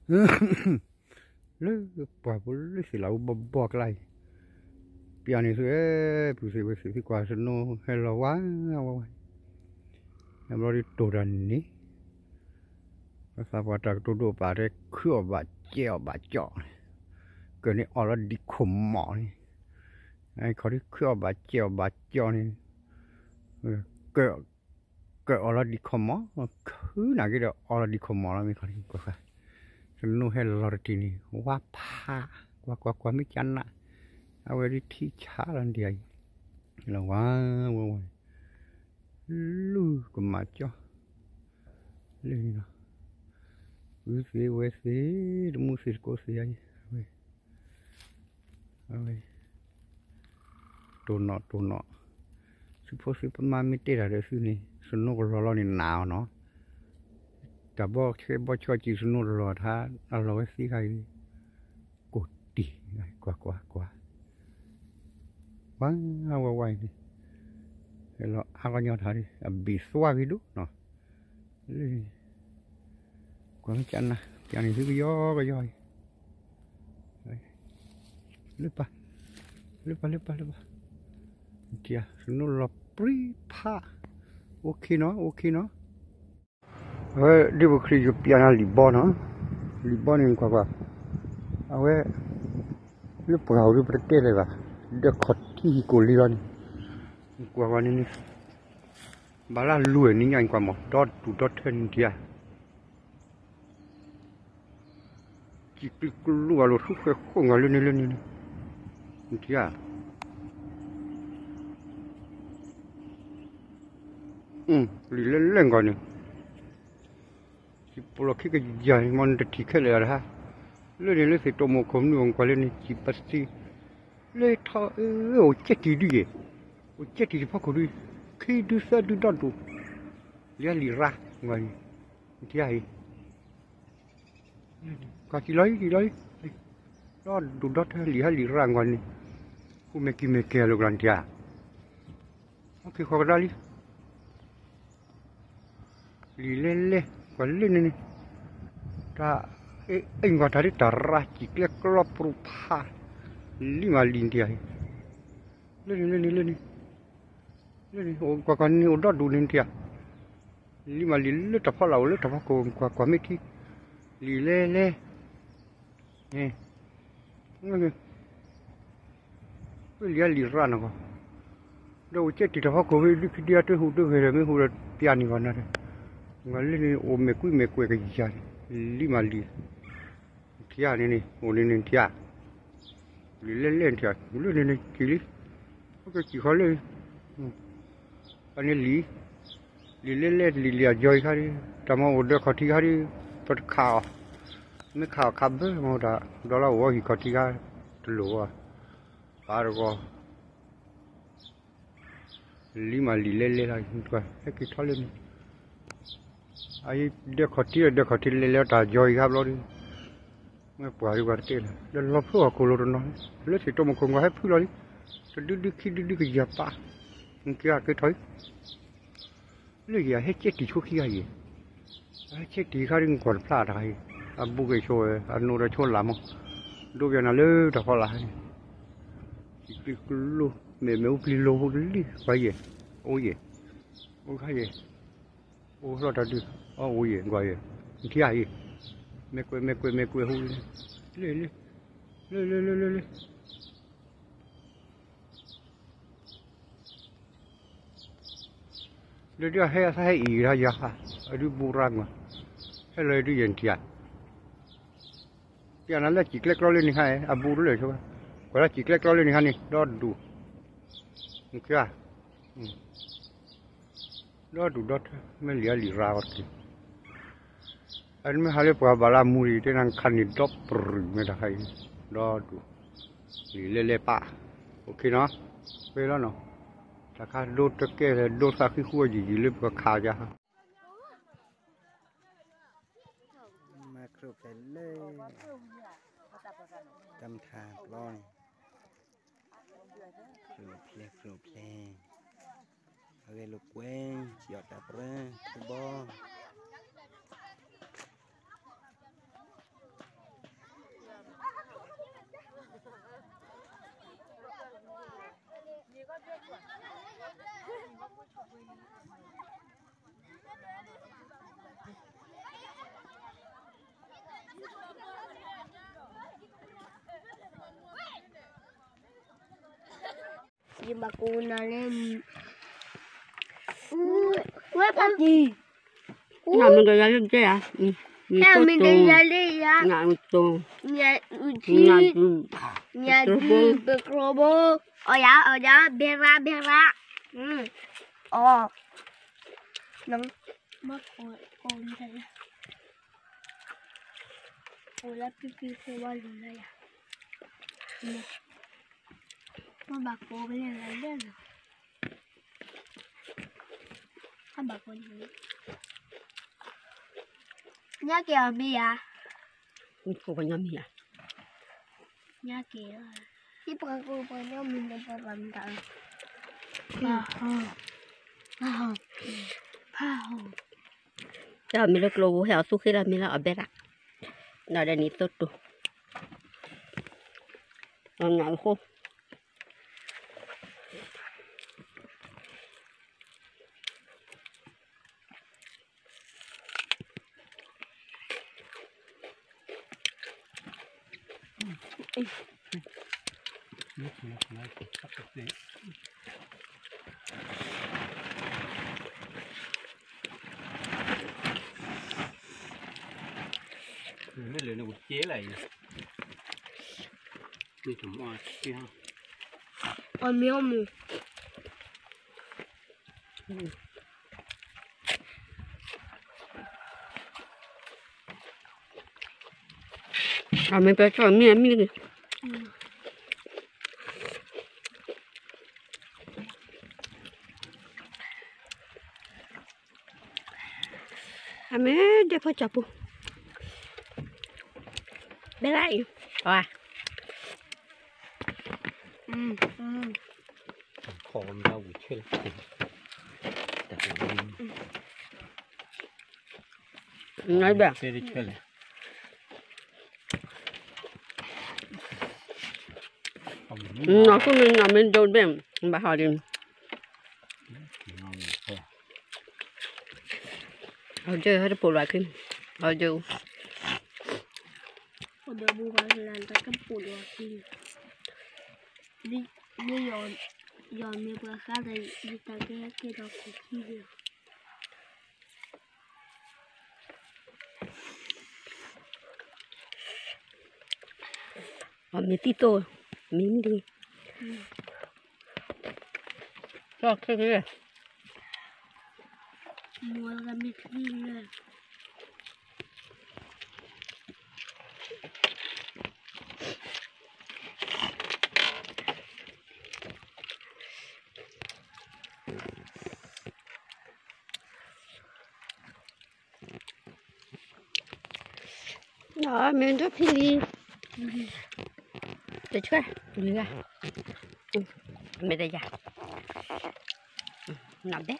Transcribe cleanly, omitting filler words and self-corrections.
le pa le si la bo klai piani su si qua se no hello wa em lo đi tổ đàn ní sao vào trạc tổ đồ bà đấy khưa bà treo bà chọ cái này ở là đi khom mỏ này ai có đi khưa bà treo bà chọ này cái ở là đi khom mỏ cứ nào cái đó ở là đi khom mỏ là mình có đi qua phải nó hay là rồi thì quá pa quá mấy chăn nèเอาđi thi chả làm gì là quá lu cũng mà cho lên nào we the music goes aí aí tô nọ se fosse para uma meter a isso nem se não rolou nem nào nóแต่บ่ช่วยจีสนุรอถ้าเราไว้สิใครกดดีกว่าว้าวไว้นี่เราเอากันยอดหาดิบีสวาวิดูเนาะกวางจันนะจันนี่คือก็ย่อยลึกปะเจ้าสนุรอปรีพาโอเคเนาะdi buku ju piana libon ini quoi awe le pau ru prete le va de khoti ko lion quoi ni bala lu ni nyan quoi mo dot ten dia ki lu alo su ko ngalu ni dia li len quoi ni pulau kita jadi mana tiket le lah, le si tomo kom ni orang kuala ni pasti le tha ceti dia, ceti apa kau ni, kiri sa du tu, dia lirah ngani, dia hi, kaki lagi, du dot lirah ngani, ku meki lo gran dia, okey kau dah le Kali ni, ta enggak tadi darah cikle kelop rupa 5 lindia. Leni. Oh, kau ni udah dulu lindia. 5 lili tak apa lau, tak apa kau meti. Lile. Lihat liran aku. Dah ucap tidak apa kau dia tu hudu piani mana tu. Ngali ni o me kui ka jia 5 li tia ni o ni tia li len tia lu ni kili o ka chi khale ani li li joy khari tama o de khati khari pat kha me kha khab mo da dola o hi khati ga lo wa par ko 5 li le la ka ki thale niไอ้เด็กขอที่เลี้ยวตาจอยครับรถไม่ปล่อยวันเต้นแล้วรถพวกกูรถน้อยแล้วสิตัวมันคงว่าให้พูดเลยจะดื้อคิดก็อย่าป่ะมึงแก่ถอยแล้วอย่าให้เจ็ดตีชั่วขี้อะไรให้เจ็ดตีข้าดึงก่อนพลาดอะไรอันบุกไอโชยอันนู้นชนหลามดูอย่างนั้นเลยแต่พอละจิกลูเมื่ออุปลิโลลิไปเย่โอ้ใครเย่โอ้รถดื้อโอ้ยกว่าเย่ที่ไหนไม่กลัวหูเลย Diaให้อีกya aduh burang mahเลยดูอย่างที่อย่างนั้นแหละจิกเล็กเราเลยนี่ให้บูรู้เลยใช่ไหมก็แล้วจิกเล็กเราเลยนี่ให้นี่ดอดูนี่คือดอดูไม่เหลือหลีราวที่อันไม่หาเลยปะบาลามูรีที่นั่งคันนี่ดอบปรึไม่ได้ให้ดอดูหลีเล่ๆป่ะโอเคเนาะไปแล้วเนาะถ้าข้าโดดตะเกียบโดดสักขี้ขั้วจีเล็บก็ขาดจ้ะมาครบเลยจำทางร้อยครบเลยเอาไว้ลูกเว้งหยอดตะเปร่ทุบ bà cô nó lên quét bắt gì nhà mình cái gì chứ à nhà mình cái gì á nhà tôi nhà nhà nhà bê robo ở giá bê ra nóng mất con thế ôi là pipi cô bao giờ đây à mà bà cô bây giờ lấy đây rồi bà cô nhớ nhá kìa mi à cô phải nhắm gì à nhá kìa cái cô phải nhắm mình để bà làm tạo cho mình được lô heo suy khi là mình là ở bên ạ nó đây ní tốt tu nó nhảy khô mấy lưỡi nó bụt chế lại đi thủng hoa kia ở miêu mù à mình phải cho miếng miếng đi à mấy để phải chọc bé lại à khó mà đau bụt chế nói bẻ chế đi chơi nó không nên làm bên đồn bẻm bà hỏi đi ở chơi hay là bộ loại kinh ở chơi udah bukan lantai kan pulau sini dia yon me bakal dari kita kita kopi dia mình tito mình đi cho cái này mua ra mít đi này đó mình rất phi để chưa đi ra mình đây ra nằm đấy